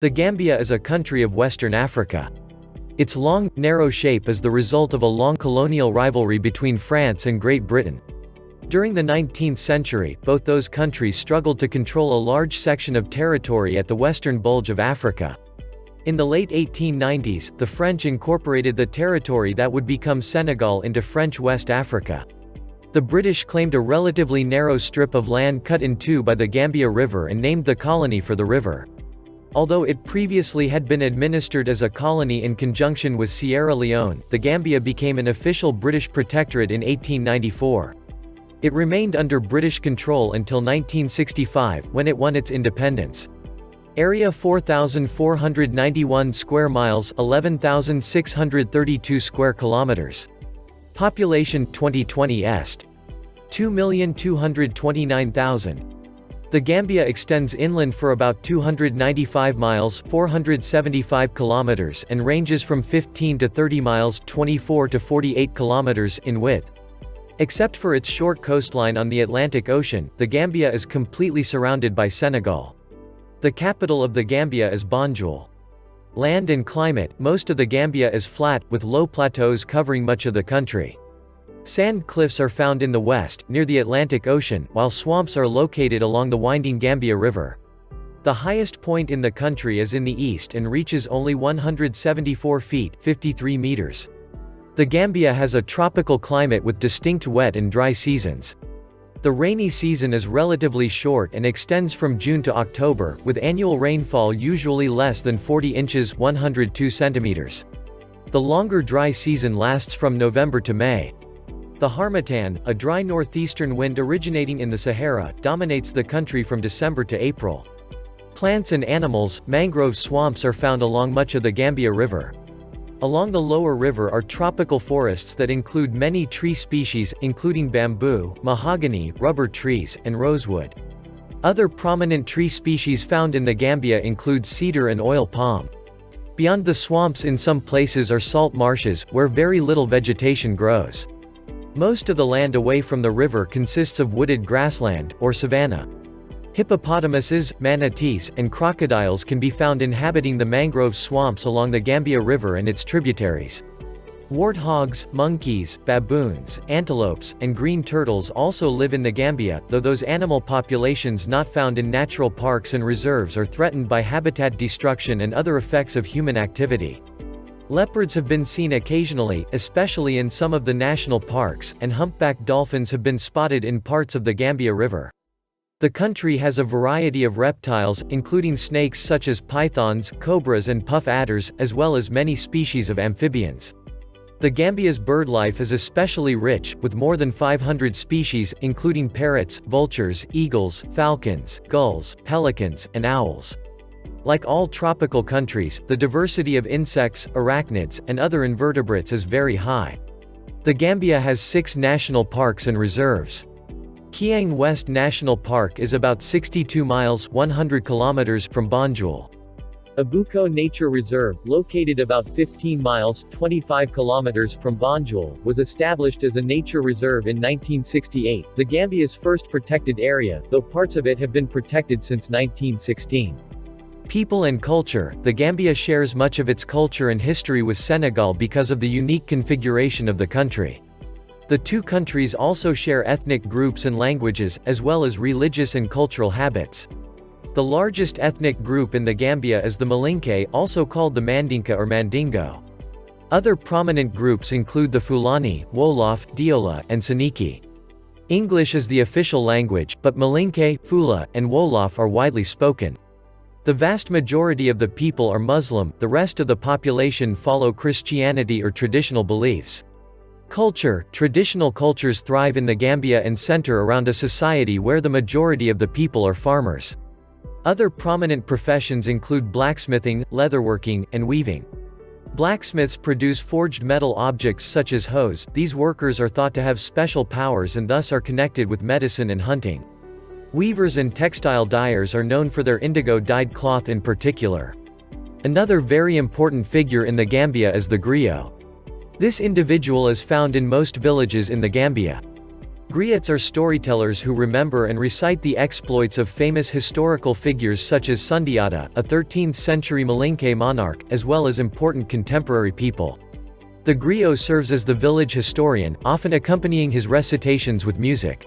The Gambia is a country of Western Africa. Its long, narrow shape is the result of a long colonial rivalry between France and Great Britain. During the 19th century, both those countries struggled to control a large section of territory at the western bulge of Africa. In the late 1890s, the French incorporated the territory that would become Senegal into French West Africa. The British claimed a relatively narrow strip of land cut in two by the Gambia River and named the colony for the river. Although it previously had been administered as a colony in conjunction with Sierra Leone, the Gambia became an official British protectorate in 1894. It remained under British control until 1965, when it won its independence. Area 4,491 square miles, 11,632 square kilometers. Population 2020 est. 2,229,000. The Gambia extends inland for about 295 miles, 475 kilometers, and ranges from 15 to 30 miles, 24 to 48 kilometers in width. Except for its short coastline on the Atlantic Ocean, the Gambia is completely surrounded by Senegal. The capital of the Gambia is Banjul. Land and climate: most of the Gambia is flat, with low plateaus covering much of the country. Sand cliffs are found in the west, near the Atlantic Ocean, while swamps are located along the winding Gambia River. The highest point in the country is in the east and reaches only 174 feet (53 meters). The Gambia has a tropical climate with distinct wet and dry seasons. The rainy season is relatively short and extends from June to October, with annual rainfall usually less than 40 inches (102 centimeters). The longer dry season lasts from November to May. The harmattan, a dry northeastern wind originating in the Sahara, dominates the country from December to April. Plants and animals: mangrove swamps are found along much of the Gambia River. Along the lower river are tropical forests that include many tree species, including bamboo, mahogany, rubber trees, and rosewood. Other prominent tree species found in the Gambia include cedar and oil palm. Beyond the swamps, in some places are salt marshes, where very little vegetation grows. Most of the land away from the river consists of wooded grassland, or savanna. Hippopotamuses, manatees, and crocodiles can be found inhabiting the mangrove swamps along the Gambia River and its tributaries. Warthogs, monkeys, baboons, antelopes, and green turtles also live in the Gambia, though those animal populations not found in natural parks and reserves are threatened by habitat destruction and other effects of human activity. Leopards have been seen occasionally, especially in some of the national parks, and humpback dolphins have been spotted in parts of the Gambia River. The country has a variety of reptiles, including snakes such as pythons, cobras and puff adders, as well as many species of amphibians. The Gambia's birdlife is especially rich, with more than 500 species, including parrots, vultures, eagles, falcons, gulls, pelicans, and owls. Like all tropical countries, the diversity of insects, arachnids, and other invertebrates is very high. The Gambia has 6 national parks and reserves. Kiang West National Park is about 62 miles (100 kilometers) from Banjul. Abuko Nature Reserve, located about 15 miles (25 kilometers) from Banjul, was established as a nature reserve in 1968, the Gambia's first protected area, though parts of it have been protected since 1916. People and culture: the Gambia shares much of its culture and history with Senegal because of the unique configuration of the country. The two countries also share ethnic groups and languages, as well as religious and cultural habits. The largest ethnic group in the Gambia is the Malinke, also called the Mandinka or Mandingo. Other prominent groups include the Fulani, Wolof, Diola, and Soninke. English is the official language, but Malinke, Fula, and Wolof are widely spoken. The vast majority of the people are Muslim, the rest of the population follow Christianity or traditional beliefs. Culture: traditional cultures thrive in the Gambia and center around a society where the majority of the people are farmers. Other prominent professions include blacksmithing, leatherworking, and weaving. Blacksmiths produce forged metal objects such as hoes. These workers are thought to have special powers and thus are connected with medicine and hunting. Weavers and textile dyers are known for their indigo-dyed cloth in particular. Another very important figure in the Gambia is the griot. This individual is found in most villages in the Gambia. Griots are storytellers who remember and recite the exploits of famous historical figures such as Sundiata, a 13th-century Malinke monarch, as well as important contemporary people. The griot serves as the village historian, often accompanying his recitations with music.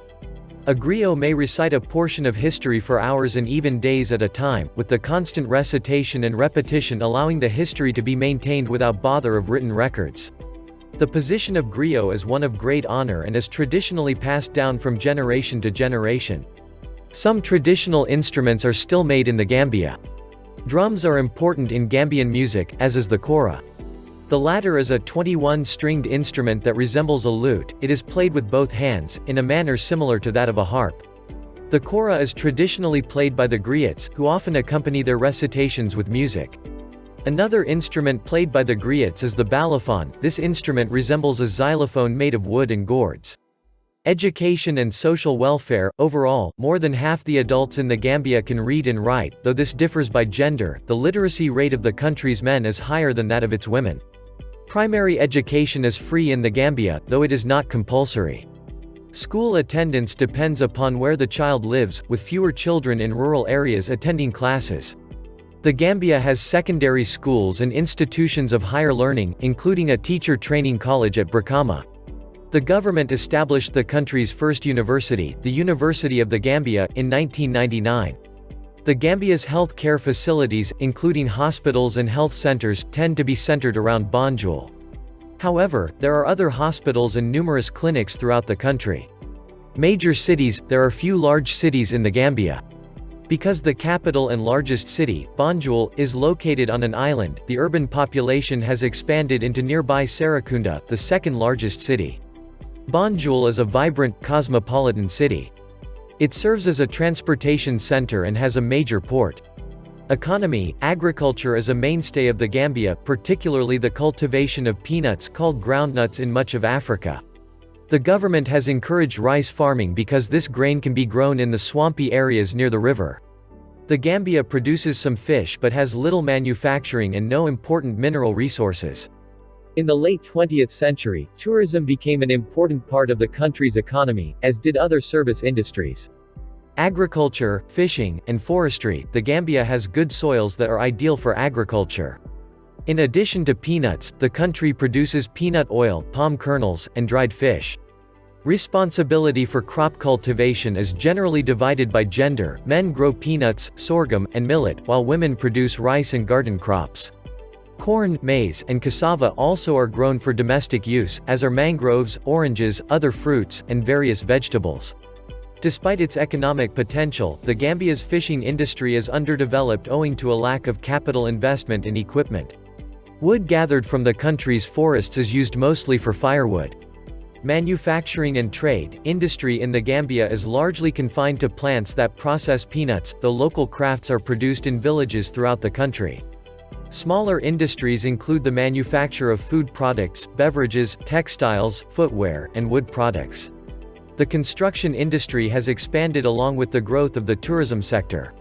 A griot may recite a portion of history for hours and even days at a time, with the constant recitation and repetition allowing the history to be maintained without bother of written records. The position of griot is one of great honor and is traditionally passed down from generation to generation. Some traditional instruments are still made in the Gambia. Drums are important in Gambian music, as is the kora. The latter is a 21-stringed instrument that resembles a lute. It is played with both hands, in a manner similar to that of a harp. The kora is traditionally played by the griots, who often accompany their recitations with music. Another instrument played by the griots is the balafon. This instrument resembles a xylophone made of wood and gourds. Education and social welfare. Overall, more than half the adults in the Gambia can read and write, though this differs by gender. The literacy rate of the country's men is higher than that of its women. Primary education is free in the Gambia, though it is not compulsory. School attendance depends upon where the child lives, with fewer children in rural areas attending classes. The Gambia has secondary schools and institutions of higher learning, including a teacher training college at Brikama. The government established the country's first university, the University of the Gambia, in 1999. The Gambia's health care facilities, including hospitals and health centers, tend to be centered around Banjul. However, there are other hospitals and numerous clinics throughout the country. Major cities. There are few large cities in the Gambia. Because the capital and largest city, Banjul, is located on an island, the urban population has expanded into nearby Serekunda, the second largest city. Banjul is a vibrant, cosmopolitan city. It serves as a transportation center and has a major port. Economy. Agriculture is a mainstay of the Gambia, particularly the cultivation of peanuts called groundnuts in much of Africa. The government has encouraged rice farming because this grain can be grown in the swampy areas near the river. The Gambia produces some fish but has little manufacturing and no important mineral resources. In the late 20th century, tourism became an important part of the country's economy, as did other service industries. Agriculture, fishing, and forestry. The Gambia has good soils that are ideal for agriculture. In addition to peanuts, the country produces peanut oil, palm kernels, and dried fish. Responsibility for crop cultivation is generally divided by gender. Men grow peanuts, sorghum, and millet, while women produce rice and garden crops. Corn, maize, and cassava also are grown for domestic use, as are mangroves, oranges, other fruits, and various vegetables. Despite its economic potential, the Gambia's fishing industry is underdeveloped owing to a lack of capital investment and equipment. Wood gathered from the country's forests is used mostly for firewood. Manufacturing and trade. Industry in the Gambia is largely confined to plants that process peanuts, though local crafts are produced in villages throughout the country. Smaller industries include the manufacture of food products, beverages, textiles, footwear, and wood products. The construction industry has expanded along with the growth of the tourism sector.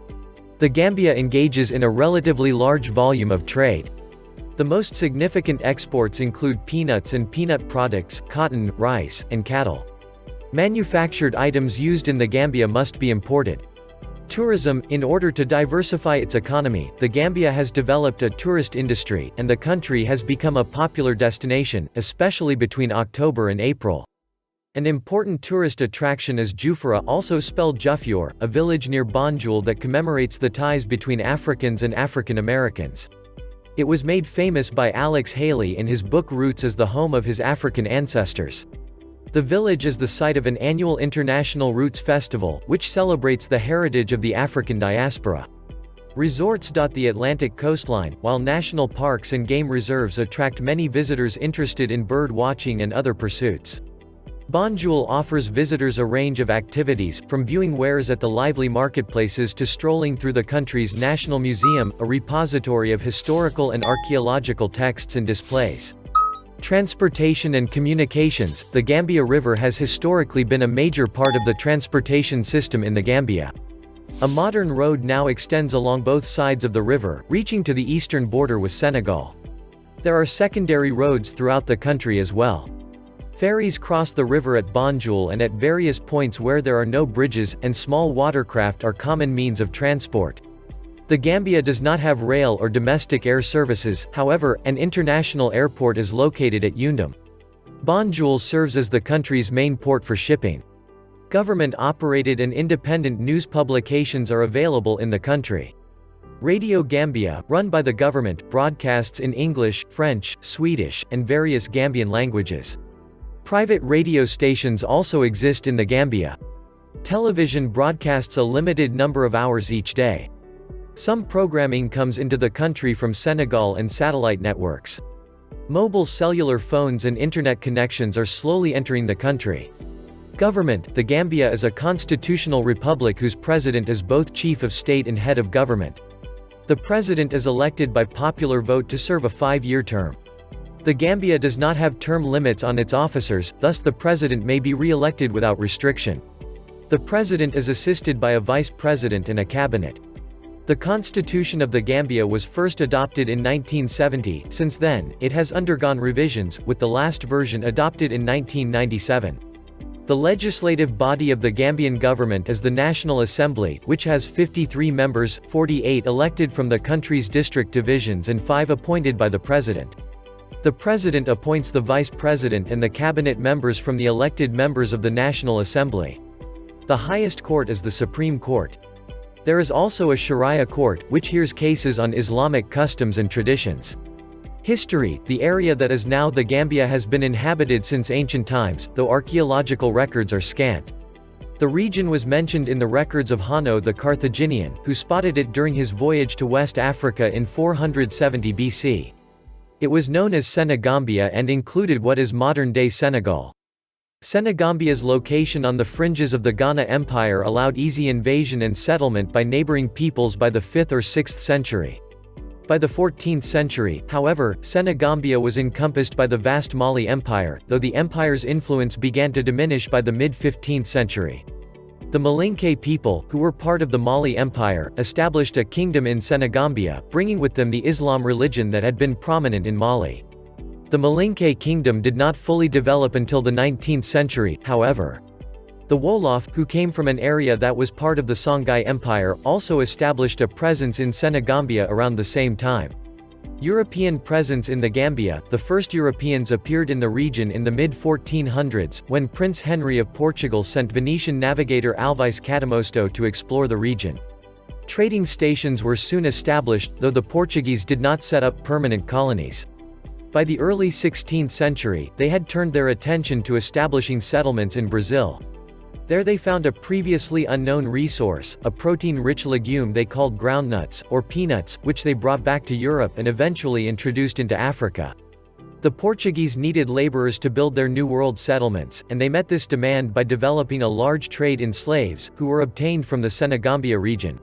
The Gambia engages in a relatively large volume of trade. The most significant exports include peanuts and peanut products, cotton, rice, and cattle. Manufactured items used in the Gambia must be imported. Tourism. In order to diversify its economy, the Gambia has developed a tourist industry, and the country has become a popular destination, especially between October and April. An important tourist attraction is Jufura, also spelled Jufior, a village near Banjul that commemorates the ties between Africans and African Americans. It was made famous by Alex Haley in his book Roots as the home of his African ancestors. The village is the site of an annual International Roots Festival, which celebrates the heritage of the African diaspora. Resorts dot the Atlantic coastline, while national parks and game reserves attract many visitors interested in bird watching and other pursuits. Banjul offers visitors a range of activities, from viewing wares at the lively marketplaces to strolling through the country's National Museum, a repository of historical and archaeological texts and displays. Transportation and communications. The Gambia River has historically been a major part of the transportation system in the Gambia. A modern road now extends along both sides of the river, reaching to the eastern border with Senegal. There are secondary roads throughout the country as well. Ferries cross the river at Banjul and at various points where there are no bridges, and small watercraft are common means of transport. The Gambia does not have rail or domestic air services, however, an international airport is located at Undum. Banjul serves as the country's main port for shipping. Government-operated and independent news publications are available in the country. Radio Gambia, run by the government, broadcasts in English, French, Swedish, and various Gambian languages. Private radio stations also exist in the Gambia. Television broadcasts a limited number of hours each day. Some programming comes into the country from Senegal and satellite networks. Mobile cellular phones and internet connections are slowly entering the country. Government: the Gambia is a constitutional republic whose president is both chief of state and head of government. The president is elected by popular vote to serve a 5-year term. The Gambia does not have term limits on its officers, thus the president may be re-elected without restriction. The president is assisted by a vice president and a cabinet. The Constitution of the Gambia was first adopted in 1970, since then, it has undergone revisions, with the last version adopted in 1997. The legislative body of the Gambian government is the National Assembly, which has 53 members, 48 elected from the country's district divisions and 5 appointed by the president. The president appoints the vice president and the cabinet members from the elected members of the National Assembly. The highest court is the Supreme Court. There is also a Sharia court, which hears cases on Islamic customs and traditions. History: the area that is now the Gambia has been inhabited since ancient times, though archaeological records are scant. The region was mentioned in the records of Hanno the Carthaginian, who spotted it during his voyage to West Africa in 470 BC. It was known as Senegambia and included what is modern-day Senegal. Senegambia's location on the fringes of the Ghana Empire allowed easy invasion and settlement by neighboring peoples by the 5th or 6th century. By the 14th century, however, Senegambia was encompassed by the vast Mali Empire, though the empire's influence began to diminish by the mid-15th century. The Malinke people, who were part of the Mali Empire, established a kingdom in Senegambia, bringing with them the Islam religion that had been prominent in Mali. The Malinke kingdom did not fully develop until the 19th century, however. The Wolof, who came from an area that was part of the Songhai Empire, also established a presence in Senegambia around the same time. European presence in the Gambia: the first Europeans appeared in the region in the mid-1400s, when Prince Henry of Portugal sent Venetian navigator Alvise Cadamosto to explore the region. Trading stations were soon established, though the Portuguese did not set up permanent colonies. By the early 16th century, they had turned their attention to establishing settlements in Brazil. There they found a previously unknown resource, a protein-rich legume they called groundnuts, or peanuts, which they brought back to Europe and eventually introduced into Africa. The Portuguese needed laborers to build their New World settlements, and they met this demand by developing a large trade in slaves, who were obtained from the Senegambia region.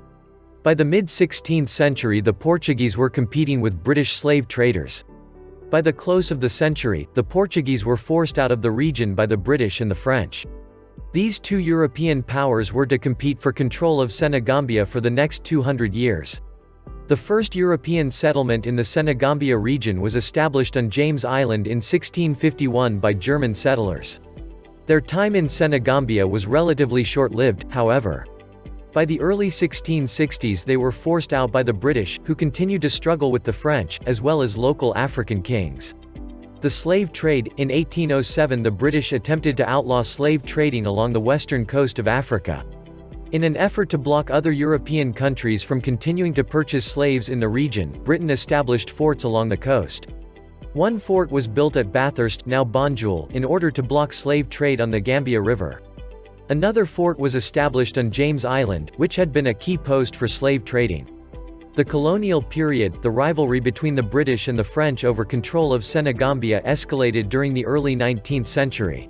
By the mid-16th century, the Portuguese were competing with British slave traders. By the close of the century, the Portuguese were forced out of the region by the British and the French. These two European powers were to compete for control of Senegambia for the next 200 years. The first European settlement in the Senegambia region was established on James Island in 1651 by German settlers. Their time in Senegambia was relatively short-lived, however. By the early 1660s they were forced out by the British, who continued to struggle with the French, as well as local African kings. The slave trade: in 1807 the British attempted to outlaw slave trading along the western coast of Africa. In an effort to block other European countries from continuing to purchase slaves in the region, Britain established forts along the coast. One fort was built at Bathurst, now Banjul, in order to block slave trade on the Gambia River. Another fort was established on James Island, which had been a key post for slave trading. The colonial period: the rivalry between the British and the French over control of Senegambia escalated during the early 19th century.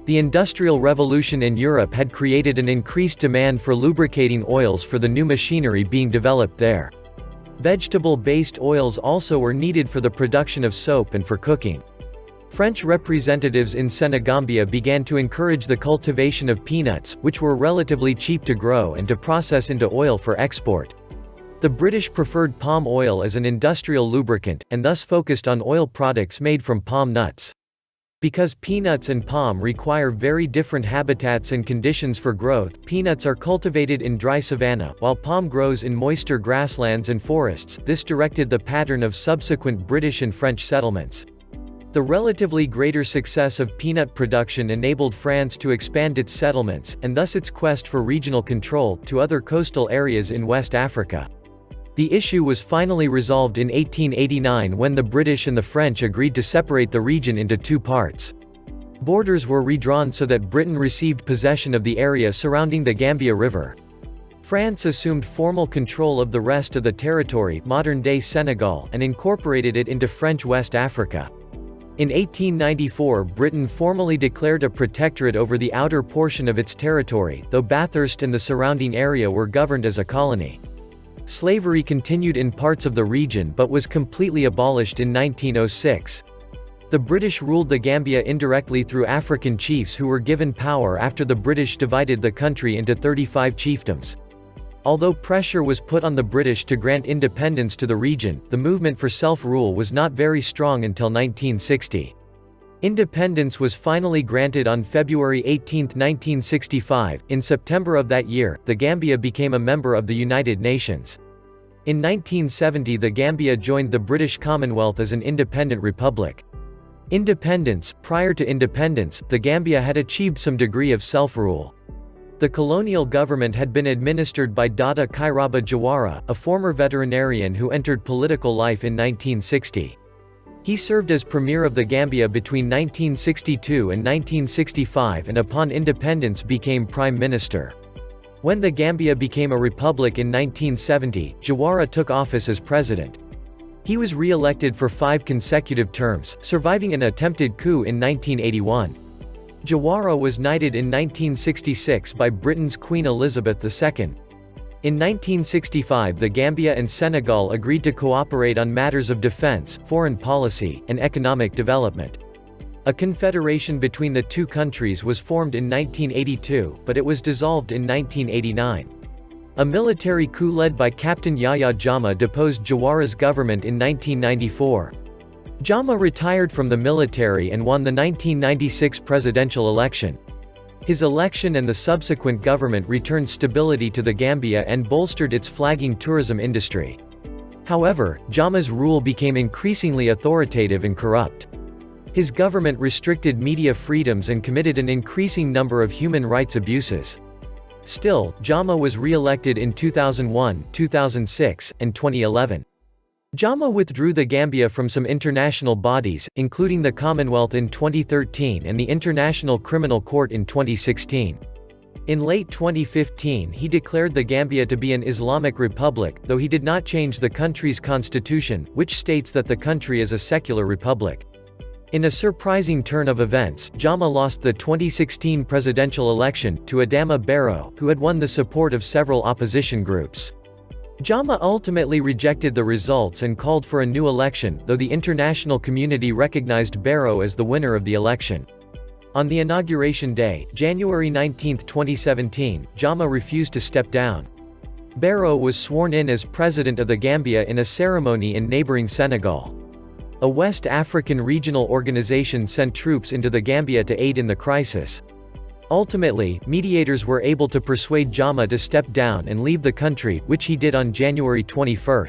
The Industrial Revolution in Europe had created an increased demand for lubricating oils for the new machinery being developed there. Vegetable-based oils also were needed for the production of soap and for cooking. French representatives in Senegambia began to encourage the cultivation of peanuts, which were relatively cheap to grow and to process into oil for export. The British preferred palm oil as an industrial lubricant, and thus focused on oil products made from palm nuts. Because peanuts and palm require very different habitats and conditions for growth, peanuts are cultivated in dry savanna, while palm grows in moister grasslands and forests. This directed the pattern of subsequent British and French settlements. The relatively greater success of peanut production enabled France to expand its settlements, and thus its quest for regional control, to other coastal areas in West Africa. The issue was finally resolved in 1889 when the British and the French agreed to separate the region into two parts. Borders were redrawn so that Britain received possession of the area surrounding the Gambia River. France assumed formal control of the rest of the territory, modern-day Senegal, and incorporated it into French West Africa. In 1894, Britain formally declared a protectorate over the outer portion of its territory, though Bathurst and the surrounding area were governed as a colony. Slavery continued in parts of the region but was completely abolished in 1906. The British ruled the Gambia indirectly through African chiefs who were given power after the British divided the country into 35 chiefdoms. Although pressure was put on the British to grant independence to the region, the movement for self-rule was not very strong until 1960. Independence was finally granted on February 18, 1965. In September of that year, the Gambia became a member of the United Nations. In 1970, the Gambia joined the British Commonwealth as an independent republic. Prior to independence, the Gambia had achieved some degree of self-rule. The colonial government had been administered by Dada Kairaba Jawara, a former veterinarian who entered political life in 1960. He served as Premier of the Gambia between 1962 and 1965 and upon independence became Prime Minister. When the Gambia became a republic in 1970, Jawara took office as president. He was re-elected for 5 consecutive terms, surviving an attempted coup in 1981. Jawara was knighted in 1966 by Britain's Queen Elizabeth II. In 1965, the Gambia and Senegal agreed to cooperate on matters of defense, foreign policy, and economic development. A confederation between the two countries was formed in 1982, but it was dissolved in 1989. A military coup led by Captain Yahya Jammeh deposed Jawara's government in 1994. Jammeh retired from the military and won the 1996 presidential election. His election and the subsequent government returned stability to the Gambia and bolstered its flagging tourism industry. However, Jammeh's rule became increasingly authoritative and corrupt. His government restricted media freedoms and committed an increasing number of human rights abuses. Still, Jammeh was re-elected in 2001, 2006, and 2011. Jammeh withdrew the Gambia from some international bodies, including the Commonwealth in 2013 and the International Criminal Court in 2016. In late 2015 he declared the Gambia to be an Islamic republic, though he did not change the country's constitution, which states that the country is a secular republic. In a surprising turn of events, Jammeh lost the 2016 presidential election to Adama Barrow, who had won the support of several opposition groups. Jammeh ultimately rejected the results and called for a new election, though the international community recognized Barrow as the winner of the election. On the inauguration day, January 19, 2017, Jammeh refused to step down. Barrow was sworn in as president of the Gambia in a ceremony in neighboring Senegal. A West African regional organization sent troops into the Gambia to aid in the crisis. Ultimately, mediators were able to persuade Jammeh to step down and leave the country, which he did on January 21.